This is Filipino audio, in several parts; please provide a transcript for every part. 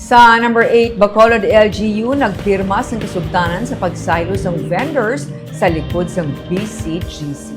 Sa number 8, Bacolod LGU nagpirma sa kasugtanan sa pagsaylo sa vendors sa likod sa BCGC.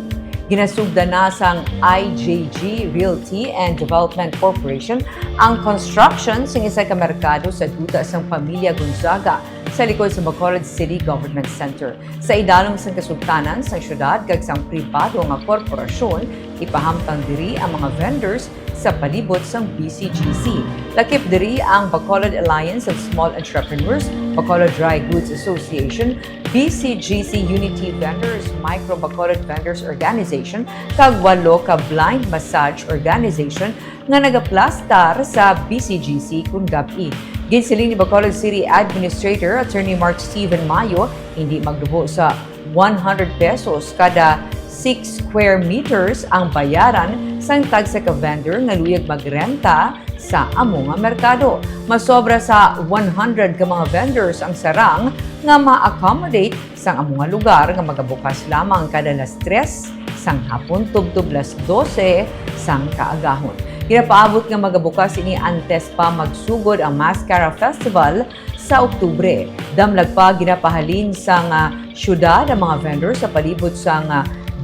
Ginasugda na sang IJG Realty and Development Corporation ang construction sa isa ka merkado sa duta sang Pamilya Gonzaga sa likod sa Bacolod City Government Center. Sa idalom sang kasugtanan sa syudad kag sang pribado nga korporasyon, ipahamtang diri ang mga vendors sa palibot sang BCGC. Lakip diri ang Bacolod Alliance of Small Entrepreneurs, Bacolod Dry Goods Association, BCGC Unity Vendors, Micro Bacolod Vendors Organization, kag 8 ka Blind Massage Organization nga nagaplastar sa BCGC kun gabi. Ginsiling ni Bacolod City Administrator Attorney Mark Steven Mayo, hindi magdubo sa 100 pesos kada 6 square meters ang bayaran sang tagsa ka vendor nga luyag magrenta sa amo nga merkado. Masobra sa 100 ka mga vendors ang sarang nga ma-accommodate sang amo nga lugar nga magabukas lamang kada las 3 sang hapon tubtob las 12 sang kaagahon. Ginapaabot nga magabukas ini antes pa magsugod ang Mascara Festival sa Oktubre. Damlag pa ginapahalin sang syudad ang mga vendors sa palibot sang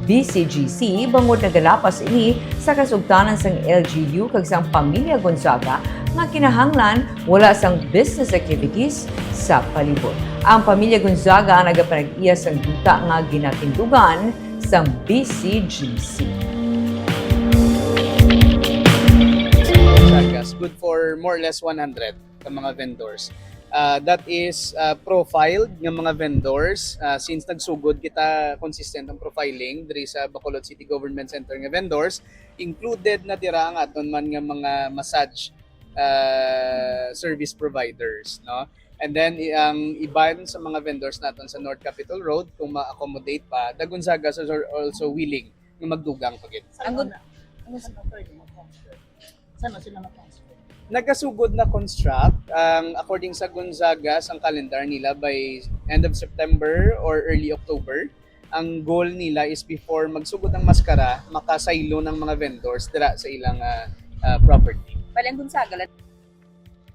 BCGC bangod nagalapas ini sa kasugtanan sang LGU kag sang Pamilya Gonzaga nga kinahanglan wala sang business activities sa palibot. Ang Pamilya Gonzaga ang nagapanag-iya sang duta nga ginatindugan sang BCGC. Good for more or less 100 ka mga vendors. That is profiled ng mga vendors since nagsugod kita consistent ang profiling diri sa Bacolod City Government Center nga vendors, included na dira ang aton man nga mga massage service providers, no? And then ang iban sa mga vendors naton sa North Capitol Road kung ma-accommodate pa, the Gonzagas are also willing nga magdugang pagit. Saan sila na-transfer? Nagkasugod na construct according sa Gonzaga ang calendar nila by end of September or early October. Ang goal nila is before magsugod ng maskara, makasaylo ng mga vendors dira sa ilang property. Palang Gonzaga